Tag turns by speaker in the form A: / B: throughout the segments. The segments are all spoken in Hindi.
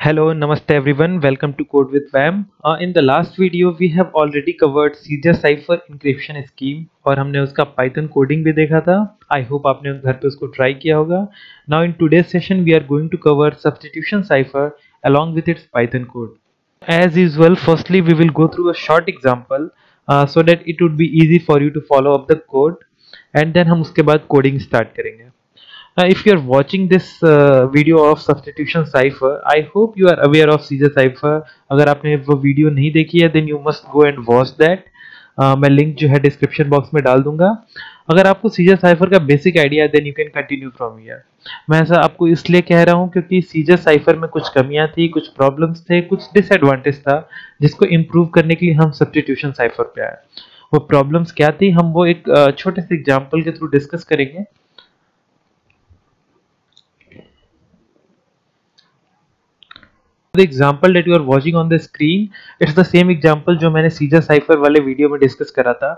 A: Hello, Namaste everyone. Welcome to Code with Vam. In the last video, we have already covered Caesar Cipher encryption scheme और हमने उसका Python coding भी देखा था. I hope आपने घर पे उसको try किया होगा. Now in today's session, we are going to cover substitution cipher along with its Python code. As usual, firstly we will go through a short example so that it would be easy for you to follow up the code, and then हम उसके बाद coding start करेंगे. If you are watching this video of substitution cipher, I hope you are aware of Caesar cipher. अगर आपने वो वीडियो नहीं देखी है then you must go and watch that. मैं लिंक जो है डिस्क्रिप्शन बॉक्स में डाल दूंगा. अगर आपको Caesar cipher का बेसिक आइडिया है then you can continue from here. मैं ऐसा आपको इसलिए कह रहा हूँ क्योंकि Caesar cipher में कुछ कमियां थी, कुछ प्रॉब्लम्स थे, कुछ डिसएडवांटेज था जिसको इम्प्रूव करने के लिए हम substitution cipher पे आए. वो प्रॉब्लम्स क्या थी हम वो एक छोटे से एग्जाम्पल के थ्रू डिस्कस करेंगे. The example that you are watching on the screen, it's the same example जो मैंने Caesar cipher वाले वीडियो में डिस्कस करा था.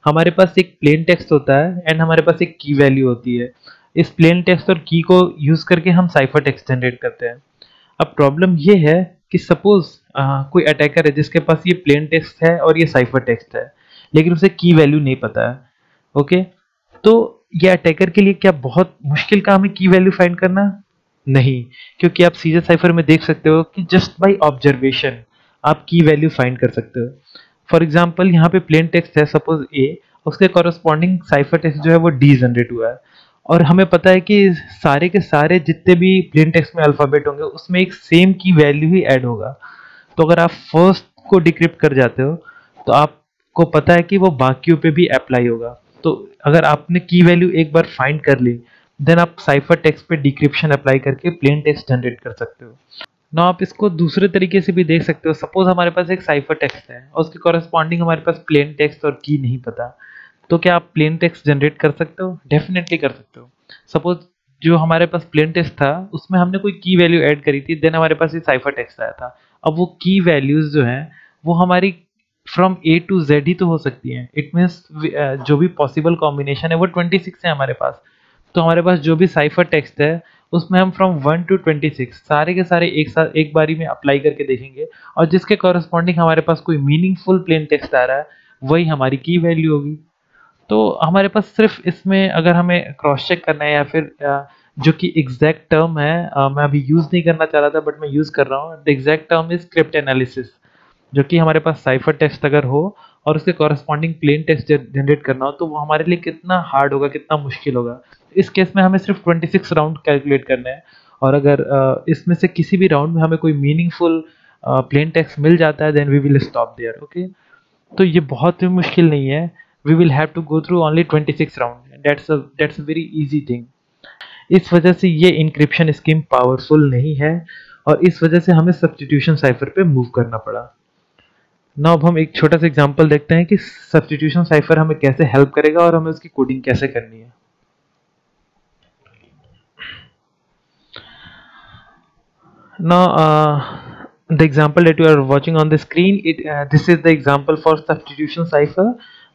A: हमारे पास एक प्लेन टेक्स्ट होता है एंड हमारे पास एक की वैल्यू होती है. इस प्लेन टेक्स्ट और की को यूज करके हम साइफर टेक्स्ट जनरेट करते हैं. अब प्रॉब्लम ये है कि सपोज कोई अटैकर है जिसके पास ये प्लेन टेक्स्ट है और ये साइफर टेक्स्ट है, लेकिन उसे की वैल्यू नहीं पता है. ओके, तो ये अटैकर के लिए क्या बहुत मुश्किल काम है की वैल्यू फाइंड करना? नहीं, क्योंकि आप Caesar cipher में देख सकते हो कि जस्ट बाय ऑब्जर्वेशन आप की वैल्यू फाइंड कर सकते हो. फॉर एग्जांपल यहाँ पे प्लेन टेक्स्ट है सपोज ए, उसके कॉरेस्पॉन्डिंग साइफर टेक्स्ट जो है वो डी जनरेट हुआ है और हमें पता है कि सारे के सारे जितने भी प्लेन टेक्स्ट में अल्फाबेट होंगे उसमें एक सेम की वैल्यू ही ऐड होगा. तो अगर आप फर्स्ट को डिक्रिप्ट कर जाते हो तो आपको पता है कि वो बाकियों पे भी अप्लाई होगा. तो अगर आपने की वैल्यू एक बार फाइंड कर ली देन आप साइफर टेक्स्ट पे डिक्रिप्शन अप्लाई करके प्लेन टेक्स्ट जनरेट कर सकते हो. ना आप इसको दूसरे तरीके से भी देख सकते हो. सपोज हमारे पास एक साइफर टेक्स्ट है और उसके कॉरेस्पॉन्डिंग हमारे पास प्लेन टेक्स्ट और की नहीं पता, तो क्या आप प्लेन टेक्स्ट जनरेट कर सकते हो? डेफिनेटली कर सकते हो. सपोज जो हमारे पास प्लेन टेक्स्ट था उसमें हमने कोई की वैल्यू ऐड करी थी, देन हमारे पास ये साइफर टेक्स्ट आया था. अब वो की वैल्यूज जो हैं वो हमारी फ्रॉम ए टू जेड ही तो हो सकती हैं. इट मीन्स जो भी पॉसिबल कॉम्बिनेशन है वो 26 है हमारे पास. तो हमारे पास जो भी साइफर टेक्स्ट है उसमें हम फ्रॉम 1 to 26 सारे के सारे एक साथ एक बारी में अप्लाई करके देखेंगे और जिसके कॉरेस्पॉन्डिंग हमारे पास कोई मीनिंगफुल प्लेन टेक्स्ट आ रहा है वही हमारी की वैल्यू होगी. तो हमारे पास सिर्फ इसमें अगर हमें क्रॉस चेक करना है या फिर जो कि एग्जैक्ट टर्म है, मैं अभी यूज नहीं करना चाह रहा था बट मैं यूज कर रहा हूँ. The exact term is script analysis, जो कि हमारे पास साइफर टेक्स्ट अगर हो और उसके कॉरेस्पॉन्डिंग प्लेन टेक्स्ट जनरेट करना हो तो वो हमारे लिए कितना हार्ड होगा, कितना मुश्किल होगा. इस केस में हमें सिर्फ 26 राउंड कैलकुलेट करना है और अगर इसमें से किसी भी राउंड में हमें कोई मीनिंगफुल प्लेन टेक्स्ट मिल जाता है then we will stop there. Okay, तो ये बहुत ही मुश्किल नहीं है. We will have to go through only 26 round. That's a very easy thing. इस वजह से ये इंक्रिप्शन स्कीम पावरफुल नहीं है और इस वजह से हमें सब्स्टिट्यूशन साइफर पे मूव करना पड़ा. नाउ अब हम एक छोटा सा एग्जांपल देखते हैं कि सब्स्टिट्यूशन साइफर हमें कैसे हेल्प करेगा और हमें उसकी कोडिंग कैसे करनी है. Now the example that you are watching on the screen, this is the example for substitution cipher.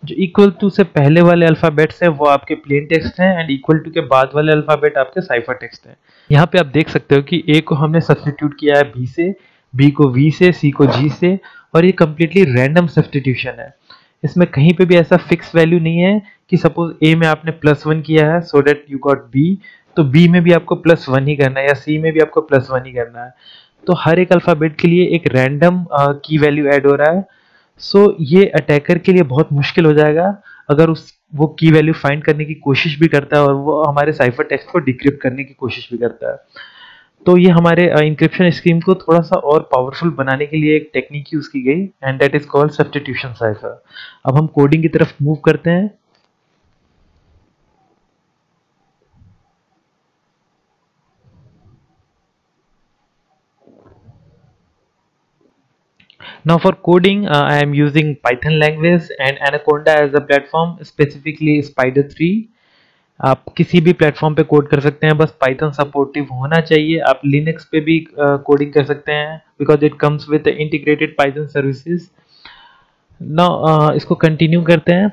A: जो इक्वल टू से पहले वाले अल्फाबेट्स है वो आपके प्लेन टेक्स्ट हैं एंड इक्वल टू के बाद वाले अल्फाबेट आपके साइफर टेक्स्ट हैं. यहाँ पे आप देख सकते हो कि ए को हमने सब्स्टिट्यूट किया है बी से, बी को वी से, सी को जी से और ये कम्प्लीटली रैंडम सब्स्टिट्यूशन है. इसमें कहीं पे भी ऐसा फिक्स वैल्यू नहीं है कि सपोज ए में आपने +1 किया है so that you got B, तो बी में भी आपको +1 ही करना है या सी में भी आपको +1 ही करना है. तो हर एक अल्फाबेट के लिए एक रैंडम की वैल्यू ऐड हो रहा है. सो ये अटैकर के लिए बहुत मुश्किल हो जाएगा अगर वो की वैल्यू फाइंड करने की कोशिश भी करता है और वो हमारे साइफर टेक्स्ट को डिक्रिप्ट करने की कोशिश भी करता है. तो ये हमारे इंक्रिप्शन स्कीम को थोड़ा सा और पावरफुल बनाने के लिए एक टेक्निक यूज की गई and that is called substitution cipher. अब हम कोडिंग की तरफ मूव करते हैं. Now for coding, I am using Python language and Anaconda as a platform, specifically Spider 3. आप किसी भी प्लेटफॉर्म पे कोड कर सकते हैं, बस पाइथन सपोर्टिव होना चाहिए. आप लिनक्स पे भी कोडिंग कर सकते हैं because it comes with integrated Python services. Now इसको कंटिन्यू करते हैं.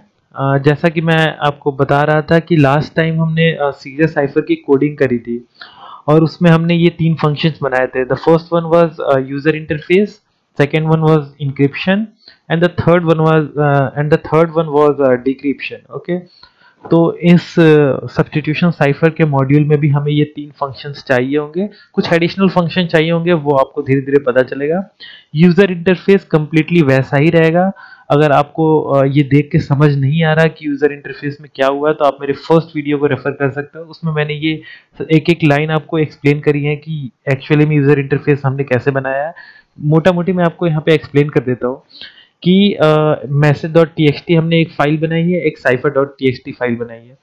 A: जैसा कि मैं आपको बता रहा था कि लास्ट टाइम हमने सीजर साइफर की कोडिंग करी थी और उसमें हमने ये 3 फंक्शंस बनाए थे। The first one was user interface, second one was encryption and the third one was decryption. Okay, तो इस सब्स्टिट्यूशन साइफर के मॉड्यूल में भी हमें ये 3 फंक्शंस चाहिए होंगे। कुछ एडिशनल फंक्शन चाहिए होंगे, वो आपको धीरे धीरे पता चलेगा। यूजर इंटरफेस कंप्लीटली वैसा ही रहेगा। अगर आपको ये देख के समझ नहीं आ रहा कि यूजर इंटरफेस में क्या हुआ है, तो आप मेरे फर्स्ट वीडियो को रेफर कर सकते हो। उसमें मैंने ये एक एक लाइन आपको एक्सप्लेन करी है कि एक्चुअली में यूजर इंटरफेस हमने कैसे बनाया है। मोटा मोटी मैं आपको यहाँ पे एक्सप्लेन कर देता हूँ कि message.txt हमने एक फाइल बनाई है, एक cipher.txt फाइल बनाई है।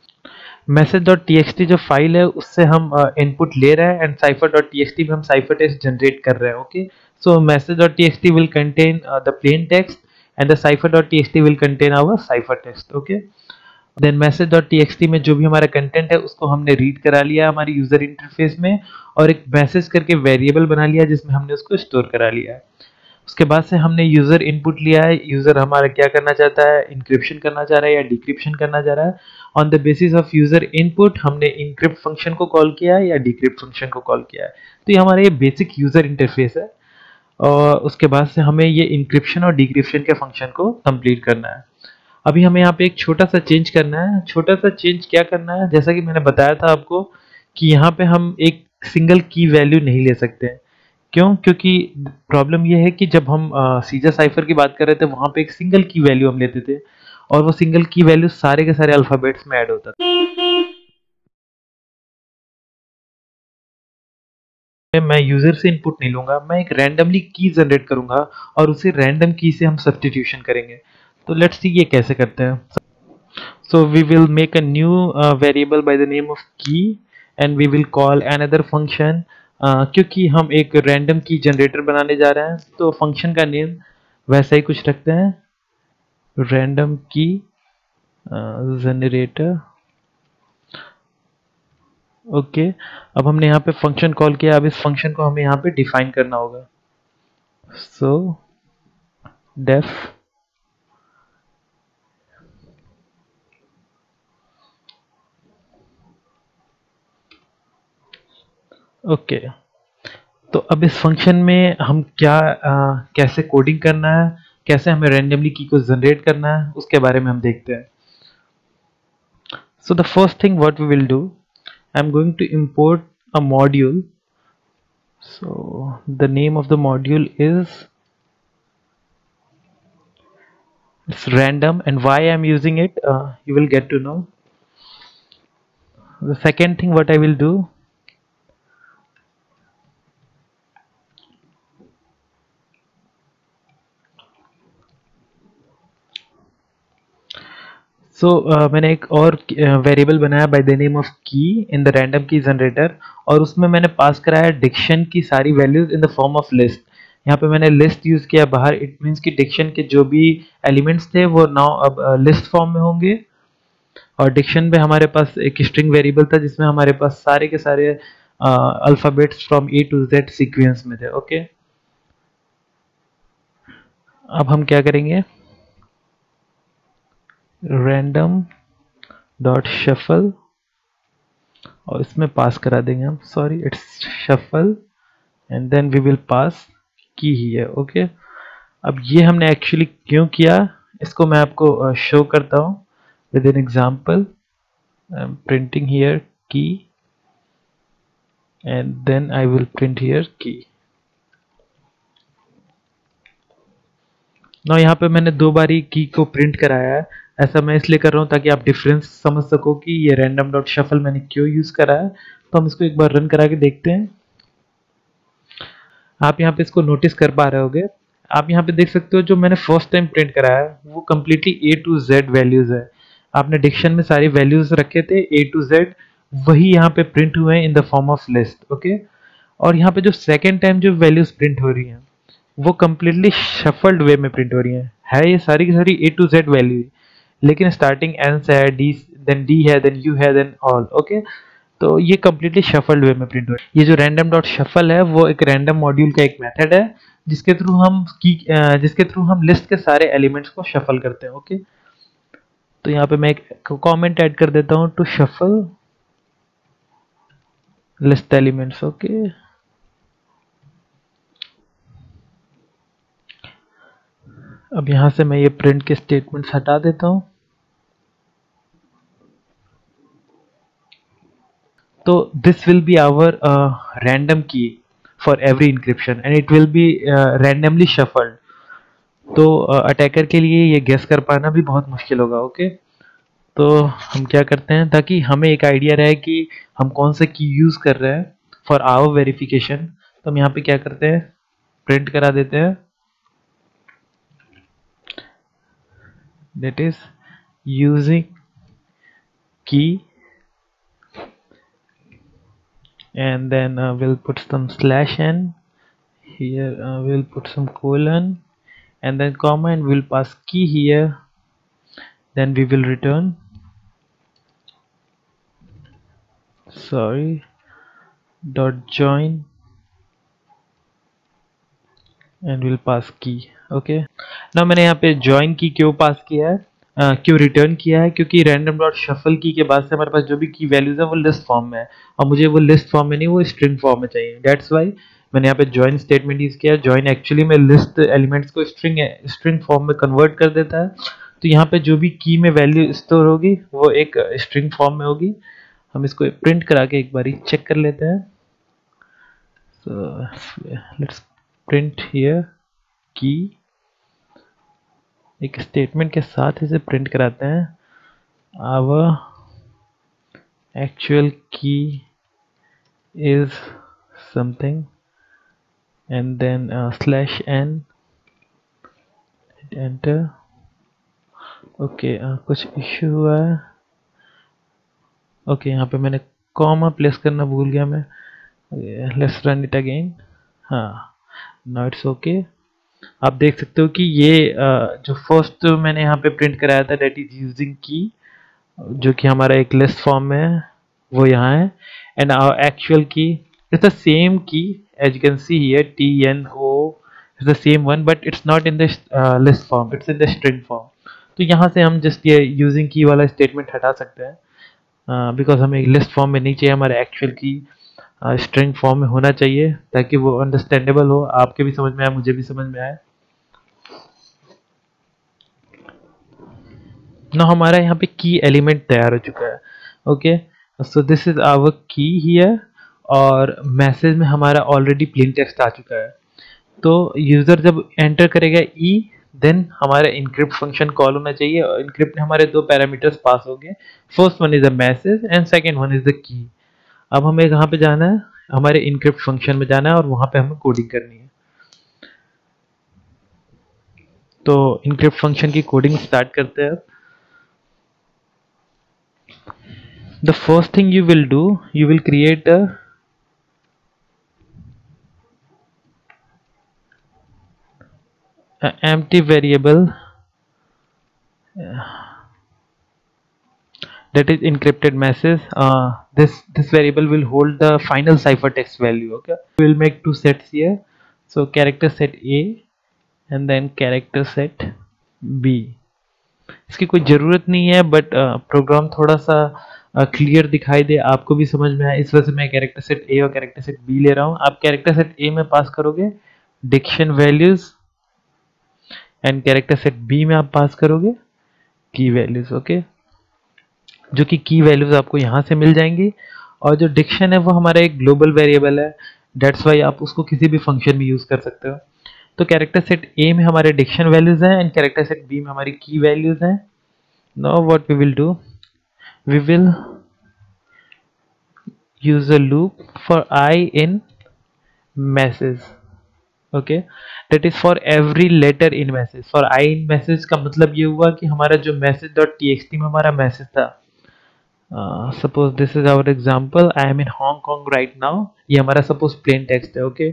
A: message.txt जो फाइल है उससे हम इनपुट ले रहे हैं एंड cipher.txt में हम साइफर टेक्स्ट जनरेट कर रहे हैं। Okay, so message.txt will contain the plain text and the cipher.txt will contain our cipher text। Okay, then message.txt में जो भी हमारा कंटेंट है उसको हमने रीड करा लिया हमारी यूजर इंटरफेस में, और एक मैसेज करके वेरिएबल बना लिया जिसमें हमने उसको स्टोर करा लिया है। उसके बाद से हमने यूजर इनपुट लिया है, यूजर हमारा क्या करना चाहता है, इंक्रिप्शन करना चाह रहा है या डिक्रिप्शन करना चाह रहा है। On the basis of user input हमने इंक्रिप्ट फंक्शन को कॉल किया है या डिक्रिप्ट फंक्शन को कॉल किया है। तो ये हमारा ये बेसिक यूजर इंटरफेस है, और उसके बाद से हमें ये इंक्रिप्शन और डिक्रिप्शन के फंक्शन को कंप्लीट करना है। अभी हमें यहाँ पे एक छोटा सा चेंज करना है। छोटा सा चेंज क्या करना है, जैसा कि मैंने बताया था आपको कि यहाँ पे हम एक सिंगल की वैल्यू नहीं ले सकते हैं। क्यों? क्योंकि प्रॉब्लम ये है कि जब हम सीजा साइफर की बात कर रहे थे वहां पे एक सिंगल की वैल्यू हम लेते थे, और वो सिंगल की वैल्यू सारे के सारे अल्फाबेट्स में ऐड होता था। मैं यूजर से इनपुट नहीं लूंगा, मैं एक रैंडमली की जनरेट करूंगा और उसे रैंडम की से हम सब्स्टिट्यूशन करेंगे। तो लेट्स सी ये कैसे करते हैं। So we will make a new variable by the name of key and we will call another function. क्योंकि हम एक रैंडम की जनरेटर बनाने जा रहे हैं तो फंक्शन का नेम वैसा ही कुछ रखते हैं, रैंडम की जनरेटर। ओके, अब हमने यहाँ पे फंक्शन कॉल किया, अब इस फंक्शन को हमें यहाँ पे डिफाइन करना होगा। सो डेफ ओके, तो अब इस फंक्शन में हम कैसे कोडिंग करना है, कैसे हमें रैंडमली की को जनरेट करना है, उसके बारे में हम देखते हैं। So the first thing what we will do, I'm going to import a module. So the name of the module is it's random, and why I'm using it you will get to know. The second thing what I will do, so मैंने एक और वेरिएबल बनाया बाय द नेम ऑफ की in the random key generator, और उसमें मैंने पास कराया डिक्शन की सारी values in the form of list. यहाँ पे मैंने लिस्ट यूज किया बाहर, इट मीन्स कि डिक्शन के जो भी एलिमेंट्स थे वो नाउ अब लिस्ट फॉर्म में होंगे, और डिक्शन में हमारे पास एक स्ट्रिंग वेरिएबल था जिसमें हमारे पास सारे के सारे alphabets from A to Z sequence में थे। ओके, अब हम क्या करेंगे, रैंडम डॉट शफल, और इसमें पास करा देंगे हम, sorry it's shuffle, and then we will pass की ही है। ओके, अब ये हमने एक्चुअली क्यों किया, इसको मैं आपको शो करता हूँ with an example. I am printing here की and then I will print here key। now यहाँ पे मैंने 2 बारी की को प्रिंट कराया है। ऐसा मैं इसलिए कर रहा हूँ ताकि आप डिफरेंस समझ सको कि ये रैंडम डॉट शफल मैंने क्यों यूज करा है। तो हम इसको एक बार रन करा के देखते हैं। आप यहाँ पे इसको नोटिस कर पा रहे होगे, आप यहाँ पे देख सकते हो जो मैंने फर्स्ट टाइम प्रिंट कराया है वो completely A to Z values है। आपने डिक्शन में सारी वैल्यूज रखे थे ए टू जेड, वही यहाँ पे प्रिंट हुए हैं in the form of list. Okay, और यहाँ पे जो सेकेंड टाइम जो वैल्यूज प्रिंट हो रही हैं वो कम्प्लीटली शफल्ड वे में प्रिंट हो रही है ये सारी की सारी ए टू जेड वैल्यू, लेकिन स्टार्टिंग एन से है, डी है, देन यू है, देन ऑल। ओके, तो ये कम्प्लीटली शफल्ड वे में प्रिंट हो रही है। ये जो रैंडम डॉट शफल है वो एक रैंडम मॉड्यूल का एक मेथड है जिसके थ्रू हम लिस्ट के सारे एलिमेंट्स को शफल करते हैं। ओके, तो यहाँ पे मैं एक कमेंट ऐड कर देता हूँ, to shuffle list elements. Okay, अब यहाँ से मैं ये प्रिंट के स्टेटमेंट्स हटा देता हूँ। तो this will be our random key for every encryption and it will be randomly shuffled। तो अटैकर के लिए ये गेस कर पाना भी बहुत मुश्किल होगा। ओके, तो हम क्या करते हैं ताकि हमें एक आइडिया रहे कि हम कौन सा की यूज कर रहे हैं फॉर आवर वेरिफिकेशन। तो हम यहाँ पे क्या करते हैं, प्रिंट करा देते हैं that is using key and then we'll put some slash n here, we'll put some colon and then comma and we'll pass key here, then we will return, sorry, dot join and we'll pass key। okay, now मैंने यहाँ पे join की क्यों पास किया है, क्यों रिटर्न किया है, क्योंकि रैंडम डॉट शफल की के बाद से हमारे पास जो भी की वैल्यूज है वो लिस्ट फॉर्म में है और मुझे वो लिस्ट फॉर्म में नहीं, वो स्ट्रिंग फॉर्म में चाहिए। दैट्स वाई मैंने यहाँ पे ज्वाइन स्टेटमेंट यूज किया। ज्वाइन एक्चुअली में लिस्ट एलिमेंट्स को स्ट्रिंग फॉर्म में कन्वर्ट कर देता है। तो यहाँ पे जो भी की में वैल्यू स्टोर होगी वो एक स्ट्रिंग फॉर्म में होगी। हम इसको प्रिंट करा के एक बारी चेक कर लेते हैं। so let's print here की, एक स्टेटमेंट के साथ इसे प्रिंट कराते हैं। our actual key is something and then slash n, hit enter। Okay, कुछ इश्यू हुआ है। ओके, यहाँ पे मैंने कॉमा प्लेस करना भूल गया मैं। Let's run it again. हाँ, नाउ इट्स ओके। आप देख सकते हो कि ये जो फर्स्ट मैंने यहाँ पे प्रिंट कराया था दैट इज यूजिंग की, जो कि हमारा एक लिस्ट फॉर्म में है, वो यहाँ है। And our actual key is the same key as you can see here, TNO is the same one but it's not in the list form, it's in the string form। तो यहाँ से हम जस्ट ये यूजिंग की वाला स्टेटमेंट हटा सकते हैं बिकॉज हमें लिस्ट फॉर्म में नहीं चाहिए, हमारे एक्चुअल की स्ट्रिंग फॉर्म में होना चाहिए ताकि वो अंडरस्टैंडेबल हो, आपके भी समझ में आए, मुझे भी समझ में आए। ना हमारा यहाँ पे की एलिमेंट तैयार हो चुका है। Okay, so this is our key here और मैसेज में हमारा ऑलरेडी प्लेन टेक्स्ट आ चुका है। तो यूजर जब एंटर करेगा ई, देन हमारा इनक्रिप्ट फंक्शन कॉल होना चाहिए और इनक्रिप्ट में हमारे दो पैरामीटर्स पास हो गए। First one is the message and second one is the key. अब हमें कहाँ पे जाना है, हमारे इनक्रिप्ट फंक्शन में जाना है और वहां पे हमें कोडिंग करनी है। तो इनक्रिप्ट फंक्शन की कोडिंग स्टार्ट करते हैं। The first thing you will do, you will create a empty variable that is encrypted message। This variable will hold the final ciphertext value। okay, we will make two sets here, so character set A and then character set B। इसकी कोई ज़रूरत नहीं है बट प्रोग्राम थोड़ा सा क्लियर दिखाई दे, आपको भी समझ में आए, इस वजह से मैं कैरेक्टर सेट ए और कैरेक्टर सेट बी ले रहा हूँ। आप कैरेक्टर सेट ए में पास करोगे diction values and character set B में आप पास करोगे की वैल्यूज। ओके, जो कि की वैल्यूज आपको यहाँ से मिल जाएंगी और जो डिक्शन है वो हमारा एक ग्लोबल वेरिएबल है, डेट्स वाई आप उसको किसी भी फंक्शन में यूज कर सकते हो। तो कैरेक्टर सेट ए में हमारे डिक्शन वैल्यूज हैं एंड कैरेक्टर सेट बी में हमारी की वैल्यूज हैं। Now what we will do, we will use a loop for I in message। okay, that is for every letter in message। for I in message का मतलब ये हुआ कि हमारा जो message.txt में हमारा मैसेज था, suppose this is our example, I am in Hong Kong right now, ये हमारा suppose plain text है। okay,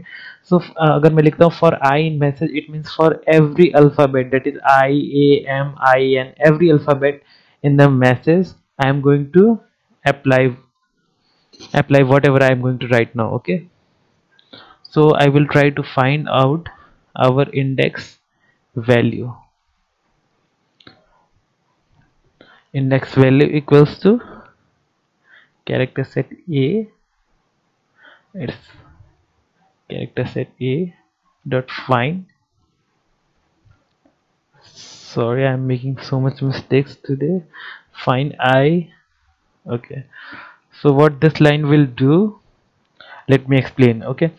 A: so अगर मैं लिखता हूँ for I in message, it means for every alphabet that is I, A, M, I, N, every alphabet in the message I am going to apply whatever I am going to write now। okay, so I will try to find out our index value। index value equals to character set A it's character set a dot find. Sorry, I'm making so much mistakes today. Find I. Okay, so what this line will do, let me explain. Okay,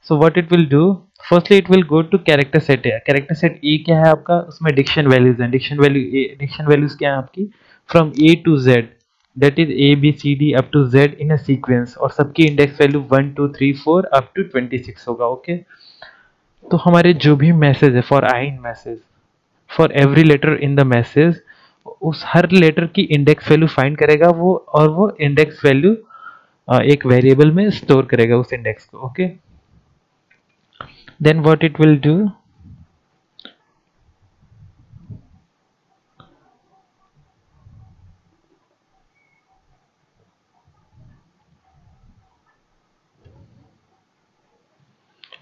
A: so what it will do, firstly it will go to character set a. Character set a क्या है आपका, उसमें डिक्शन वैल्यूज हैं. डिक्शन वैल्यूज क्या है आपकी, from A to Z, that is A B C D up to Z in a sequence, और सबकी इंडेक्स वैल्यू 1 2 3 4 अप टू 26 होगा. ओके, तो हमारे जो भी मैसेज है, for i in message, for every letter in the message, उस हर लेटर की इंडेक्स वैल्यू फाइंड करेगा वो, और वो इंडेक्स वैल्यू एक वेरिएबल में स्टोर करेगा उस इंडेक्स को. Okay, then what it will do,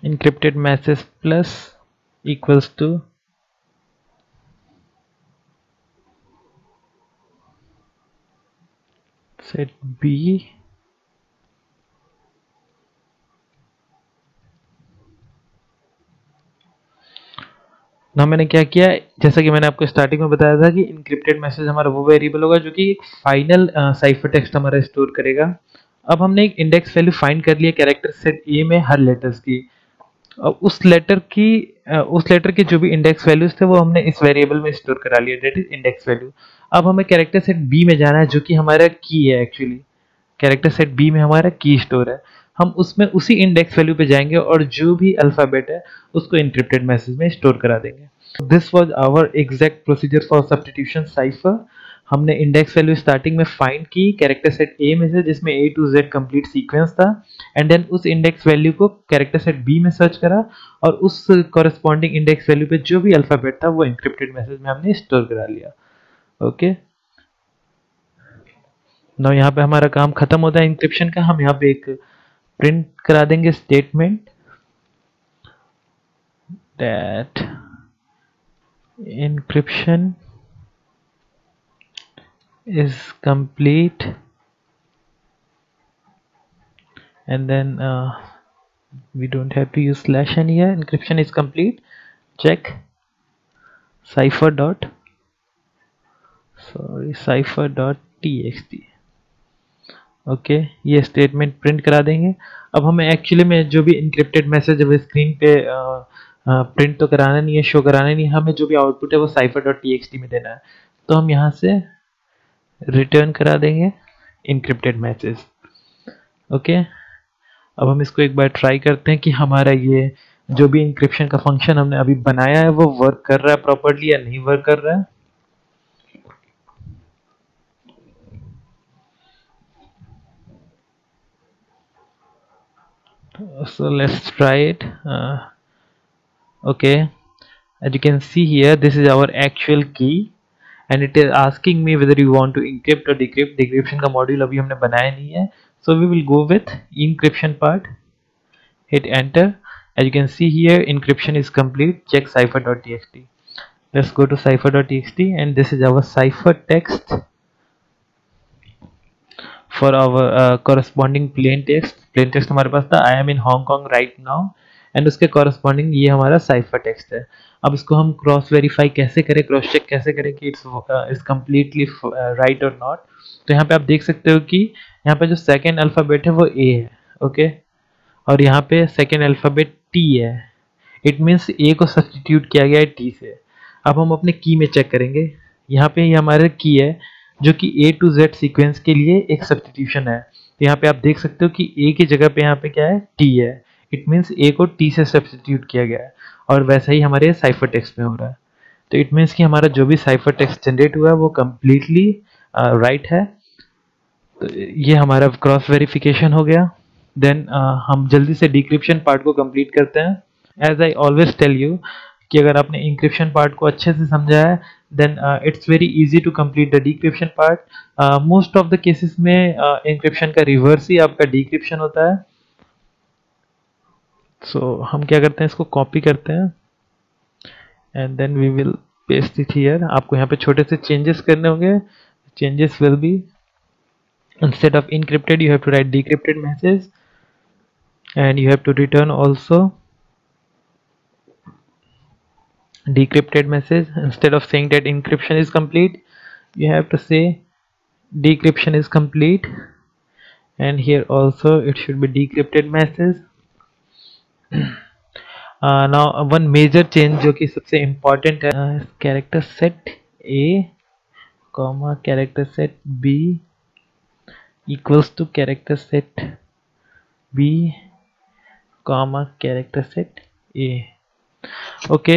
A: encrypted message plus equals to set b. ना मैंने क्या किया, जैसा कि मैंने आपको स्टार्टिंग में बताया था कि इनक्रिप्टेड मैसेज हमारा वो वेरिएबल होगा जो कि एक फाइनल साइफर टेक्स्ट हमारा स्टोर करेगा. अब हमने एक इंडेक्स वैल्यू फाइंड कर लिया कैरेक्टर सेट ए में हर लेटर्स की. अब उस लेटर के जो भी इंडेक्स वैल्यूज थे वो हमने इस वेरिएबल में स्टोर करा लिया, दैट इज इंडेक्स वैल्यू. अब हमें कैरेक्टर सेट बी में जाना है जो कि हमारा की है. एक्चुअली कैरेक्टर सेट बी में हमारा की स्टोर है. हम उसमें उसी इंडेक्स वैल्यू पे जाएंगे और जो भी अल्फाबेट है उसको इंक्रिप्टेड मैसेज में स्टोर करा देंगे. This was our exact procedure for substitution cipher. हमने इंडेक्स वैल्यू स्टार्टिंग में फाइंड की कैरेक्टर सेट ए में से, जिसमें A to Z complete sequence था, एंड देन उस इंडेक्स वैल्यू को कैरेक्टर सेट बी में सर्च करा, और उस कॉरेस्पॉन्डिंग इंडेक्स वैल्यू पे जो भी अल्फाबेट था वो इंक्रिप्टेड मैसेज में हमने स्टोर करा लिया. ओके, नाउ यहाँ पे हमारा काम खत्म होता है इंक्रिप्शन का. हम यहाँ पे एक प्रिंट करा देंगे statement that encryption is complete, and then we don't have to use slash n here. Encryption is complete, check cipher dot txt. Okay, ये स्टेटमेंट प्रिंट करा देंगे. अब हमें एक्चुअली में जो भी इंक्रिप्टेड मैसेज है स्क्रीन पे प्रिंट तो कराना नहीं है, शो कराना नहीं है. हमें जो भी आउटपुट है वो साइफर डॉट टी में देना है. तो हम यहाँ से रिटर्न करा देंगे इंक्रिप्टेड मैसेज. ओके, अब हम इसको एक बार ट्राई करते हैं कि हमारा ये जो भी इंक्रिप्शन का फंक्शन हमने अभी बनाया है वो वर्क कर रहा है प्रॉपर्ली या नहीं वर्क कर रहा है. So let's try it. Okay, as you can see here, this is our actual key and it is asking me whether you want to encrypt or decrypt. Decryption का मॉड्यूल अभी हमने बनाया नहीं है, so we will go with encryption part. Hit enter. As you can see here, encryption is complete. Check cipher.txt. Let's go to cipher.txt and this is our cipher text for our corresponding plain text. Plain text हमारे पास था I am in Hong Kong right now, and उसके कॉरस्पॉन्डिंग ये हमारा साइफर टेक्स्ट है. अब इसको हम क्रॉस वेरीफाई कैसे करें, क्रॉस चेक कैसे करें कि इट्स कम्प्लीटली राइट और नॉट. तो यहाँ पे आप देख सकते हो कि यहाँ पे जो सेकेंड अल्फाबेट है वो ए है. ओके, और यहाँ पे सेकेंड अल्फाबेट टी है. इट मीन्स ए को सब्सटीट्यूट किया गया है टी से. अब हम अपने की में चेक करेंगे. यहाँ पे ये हमारे की है जो कि ए टू जेड सीक्वेंस के लिए एक सब्सटीट्यूशन है. तो यहाँ पे आप देख सकते हो कि ए की जगह पे यहाँ पे क्या है, टी है. इट मीन्स ए को टी से सब्सटीट्यूट किया गया है, और वैसा ही हमारे साइफर टेक्स्ट में हो रहा है. तो इट मीन्स कि हमारा जो भी साइफर टेक्स्ट जनरेट हुआ है वो कम्प्लीटली राइट है. तो ये हमारा क्रॉस वेरिफिकेशन हो गया. देन हम जल्दी से डिक्रिप्शन पार्ट को कंप्लीट करते हैं. As I always tell you कि अगर आपने इंक्रिप्शन पार्ट को अच्छे से समझा है then it's very easy to complete the decryption part. Most of the cases में इंक्रिप्शन का रिवर्स ही आपका डिक्रिप्शन होता है. सो हम क्या करते हैं, इसको कॉपी करते हैं and then we will paste it here. आपको यहाँ पे छोटे से चेंजेस करने होंगे. Changes will be, instead of encrypted you have to write decrypted message. and you have to return also decrypted message. Instead of saying that encryption is complete, you have to say decryption is complete, and here also it should be decrypted message. Now one major change जो कि सबसे important है, character set A comma character set B equals to character set B comma character set A. Okay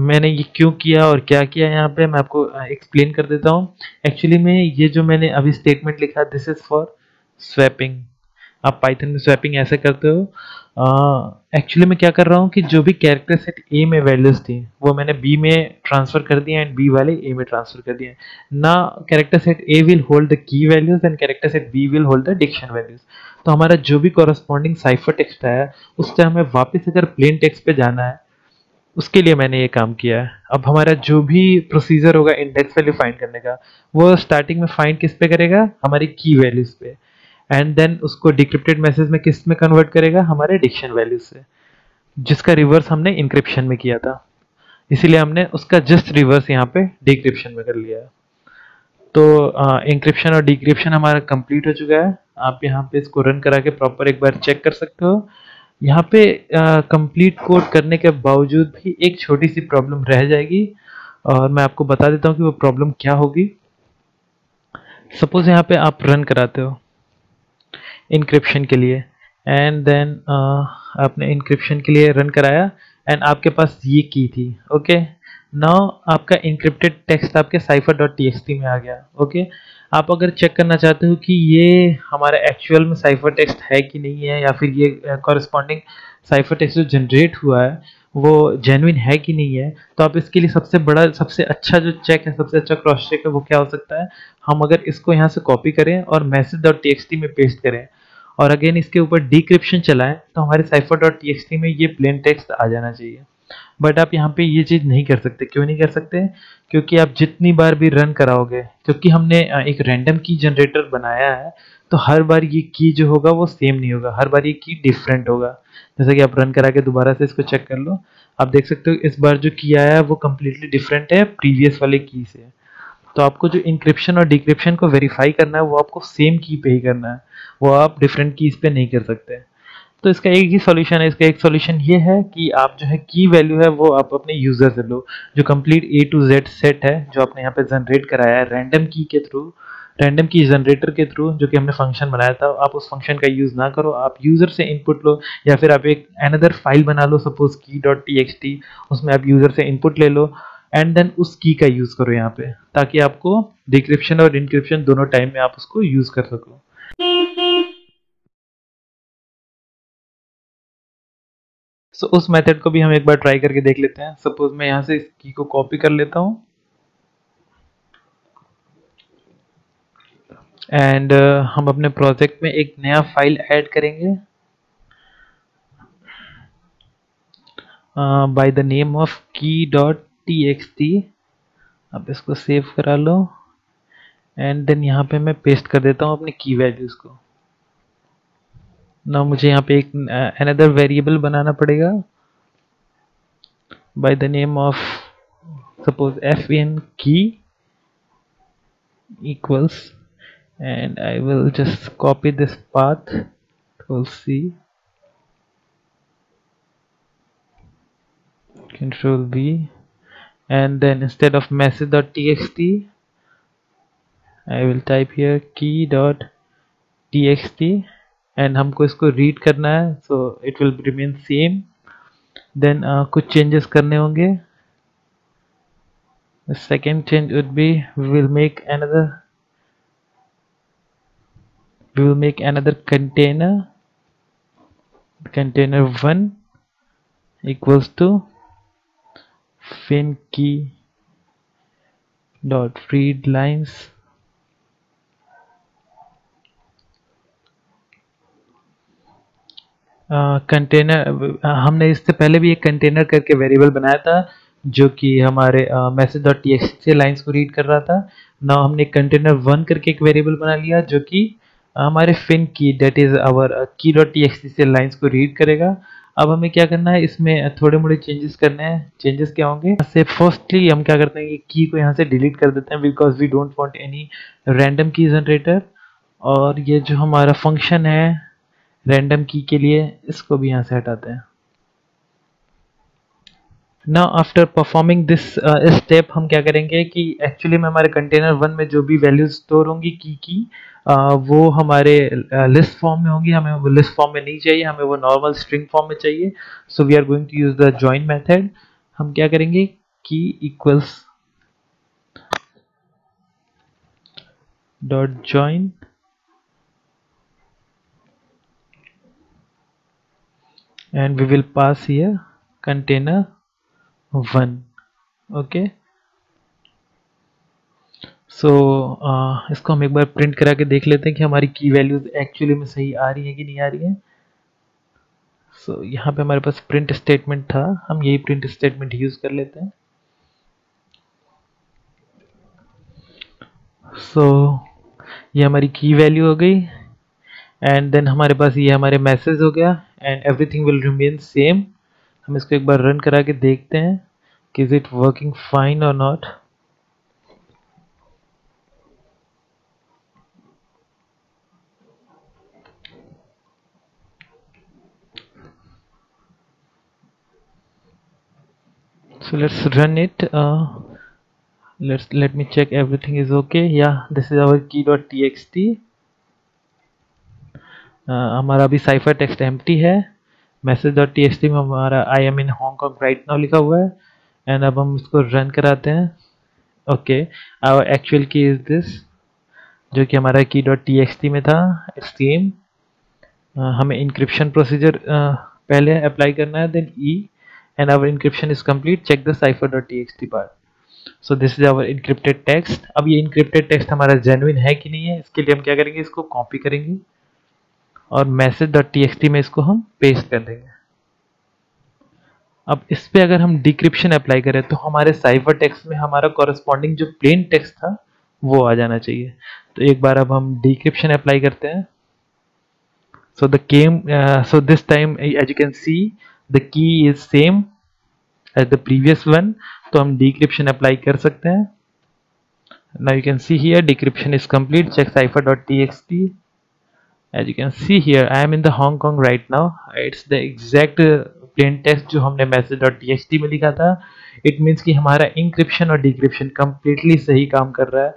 A: मैंने ये क्यों किया और क्या किया यहाँ पे मैं आपको एक्सप्लेन कर देता हूँ. एक्चुअली में ये जो मैंने अभी स्टेटमेंट लिखा, दिस इज फॉर स्वैपिंग. आप पाइथन में स्वैपिंग ऐसे करते हो. एक्चुअली मैं क्या कर रहा हूँ कि जो भी कैरेक्टर सेट ए में वैल्यूज थी वो मैंने बी में ट्रांसफर कर दिया एंड बी वाले ए में ट्रांसफर कर दिया. ना character set A will hold the key values and character set B will hold the diction values. तो हमारा जो भी कॉरस्पॉन्डिंग साइफर टेक्स्ट है उससे हमें वापस अगर प्लेन टेक्स्ट पे जाना है उसके लिए मैंने ये काम किया है. अब हमारा जो भी प्रोसीजर होगा इंडेक्स वैल्यू फाइंड करने का वो स्टार्टिंग में फाइंड किस पे करेगा, हमारी की वैल्यूज पे, एंड देन उसको डिक्रिप्टेड मैसेज में किस में कन्वर्ट करेगा, हमारे डिक्शन वैल्यूज से, जिसका रिवर्स हमने इंक्रिप्शन में किया था. इसीलिए हमने उसका जस्ट रिवर्स यहाँ पे डिक्रिप्शन में कर लिया है. तो इंक्रिप्शन और डिक्रिप्शन हमारा कंप्लीट हो चुका है. आप यहाँ पे इसको रन करा के प्रॉपर एक बार चेक कर सकते हो. यहाँ पे कंप्लीट कोड करने के बावजूद भी एक छोटी सी प्रॉब्लम रह जाएगी और मैं आपको बता देता हूँ कि वो प्रॉब्लम क्या होगी. सपोज यहाँ पे आप रन कराते हो इंक्रिप्शन के लिए एंड देन आपने इंक्रिप्शन के लिए रन कराया एंड आपके पास ये की थी. ओके नाउ आपका इंक्रिप्टेड टेक्स्ट आपके cypher.txt में आ गया. ओके आप अगर चेक करना चाहते हो कि ये हमारा एक्चुअल में साइफर टेक्स्ट है कि नहीं है या फिर ये कॉरेस्पॉन्डिंग साइफर टेक्स्ट जो जनरेट हुआ है वो जेन्युइन है कि नहीं है, तो आप इसके लिए सबसे अच्छा जो चेक है, सबसे अच्छा क्रॉस चेक है वो क्या हो सकता है, हम अगर इसको यहाँ से कॉपी करें और message.txt में पेस्ट करें और अगेन इसके ऊपर डिक्रिप्शन चलाएं तो हमारे cypher.txt में ये प्लेन टेक्स्ट आ जाना चाहिए. बट आप यहाँ पे ये चीज़ नहीं कर सकते. क्यों नहीं कर सकते? क्योंकि आप जितनी बार भी रन कराओगे, क्योंकि हमने एक रैंडम की जनरेटर बनाया है तो हर बार ये की जो होगा वो सेम नहीं होगा, हर बार ये की डिफरेंट होगा. जैसे कि आप रन करा के दोबारा से इसको चेक कर लो, आप देख सकते हो इस बार जो की आया है वो कम्प्लीटली डिफरेंट है प्रीवियस वाले की से. तो आपको जो इंक्रिप्शन और डिक्रिप्शन को वेरीफाई करना है वो आपको सेम की पे ही करना है, वो आप डिफरेंट कीज पे नहीं कर सकते. तो इसका एक ही सॉल्यूशन है. इसका एक सॉल्यूशन ये है कि आप जो है की वैल्यू है वो आप अपने यूजर से लो, जो complete A to Z set है जो आपने यहाँ पे जनरेट कराया है रैंडम की के थ्रू, रैंडम की जनरेटर के थ्रू जो कि हमने फंक्शन बनाया था. आप उस फंक्शन का यूज ना करो, आप यूजर से इनपुट लो या फिर आप एक अनदर फाइल बना लो, सपोज key.txt, उसमें आप यूजर से इनपुट ले लो एंड देन उस की का यूज करो यहाँ पे, ताकि आपको डिक्रिप्शन और इनक्रिप्शन दोनों टाइम में आप उसको यूज कर सको. सो उस मेथड को भी हम एक बार ट्राई करके देख लेते हैं. सपोज मैं यहाँ से इस की को कॉपी कर लेता हूँ एंड हम अपने प्रोजेक्ट में एक नया फाइल ऐड करेंगे bye the name of key.txt. अब इसको सेव करा लो एंड देन यहाँ पे मैं पेस्ट कर देता हूँ अपनी की वैल्यूज को. ना मुझे यहाँ पे एक अनदर वेरिएबल बनाना पड़ेगा bye the name of suppose fn key equals, and I will just copy this path, Control C, Control V, and then instead of message.txt I will type here key.txt and हमको इसको रीड करना है, so it will remain same. then कुछ changes करने होंगे. The second change would be we will make another container 1 equals to fin key dot read lines container. हमने इससे पहले भी एक कंटेनर करके वेरिएबल बनाया था जो कि हमारे message.txt से लाइंस को रीड कर रहा था. नाउ हमने कंटेनर 1 करके एक वेरिएबल बना लिया जो कि हमारे फिन की दैट इज आवर key.txt से लाइंस को रीड करेगा। अब हमें क्या करना है, इसमें थोड़े मोड़े चेंजेस करने हैं। चेंजेस क्या होंगे, यहाँ से फर्स्टली हम क्या करते हैं कि की को यहाँ से डिलीट कर देते हैं because we don't want any random key generator. और ये जो हमारा फंक्शन है रैंडम की के लिए, इसको भी यहाँ से हटाते हैं। Now after performing this step हम क्या करेंगे कि एक्चुअली में हमारे कंटेनर 1 में जो भी वैल्यूज स्टोर होंगी की वो हमारे लिस्ट फॉर्म में होंगी। हमें वो लिस्ट फॉर्म में नहीं चाहिए, हमें वो नॉर्मल स्ट्रिंग फॉर्म में चाहिए। So we are going to use the join method. हम क्या करेंगे, key equals dot join and we will pass here container 1. okay, so इसको हम एक बार प्रिंट करा के देख लेते हैं कि हमारी की वैल्यूज एक्चुअली में सही आ रही है कि नहीं आ रही है। so यहाँ पे हमारे पास प्रिंट स्टेटमेंट था, हम यही प्रिंट स्टेटमेंट यूज कर लेते हैं। so ये हमारी की वैल्यू हो गई एंड देन हमारे पास ये हमारे मैसेज हो गया and everything will remain same. हम इसको एक बार रन करा के देखते हैं कि इज इट वर्किंग फाइन और not. so let's run it. let me check everything is okay. yeah, this is our key.txt. हमारा अभी साइफर टेक्स्ट एम्प्टी है। message.txt में हमारा I am in Hong Kong right now लिखा हुआ है एंड अब हम इसको रन कराते हैं। Okay, our actual key is this, जो कि हमारा key.txt में था। सेम हमें इंक्रिप्शन प्रोसीजर पहले अप्लाई करना है, then e and our encryption is complete, check the cipher.txt part. So this is our encrypted text. अब ये इंक्रिप्टेड टेक्स्ट हमारा जेन्युइन है कि नहीं है, इसके लिए हम क्या करेंगे, इसको कॉपी करेंगे और message.txt में इसको हम पेस्ट कर देंगे। अब इस पे अगर हम डिक्रिप्शन अप्लाई करें तो हमारे साइफर टेक्स्ट में हमारा कॉरेस्पॉन्डिंग जो प्लेन टेक्स्ट था वो आ जाना चाहिए। तो एक बार अब हम डिक्रिप्शन अप्लाई करते हैं। so this time as you can see the key is same as the previous one, तो हम डिक्रिप्शन अप्लाई कर सकते हैं। now you can see here decryption is complete, check cipher.txt। as you can see here I am in the Hong Kong right now, it's the exact plain text जो हमने message.txt में लिखा था। it means कि हमारा encryption और decryption completely सही काम कर रहा है।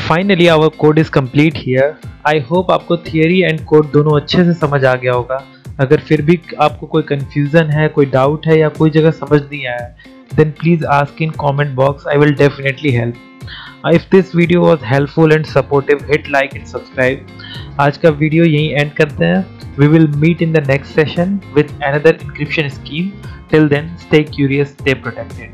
A: Finally our code is complete here. I hope आपको theory and code दोनों अच्छे से समझ आ गया होगा। अगर फिर भी आपको कोई confusion है, कोई doubt है या कोई जगह समझ नहीं आया है, then please ask in comment box, I will definitely help. If this video was helpful and supportive, hit like and subscribe. आज का वीडियो यहीं एंड करते हैं। We will meet in the next session with another encryption scheme. Till then, stay curious, stay protected.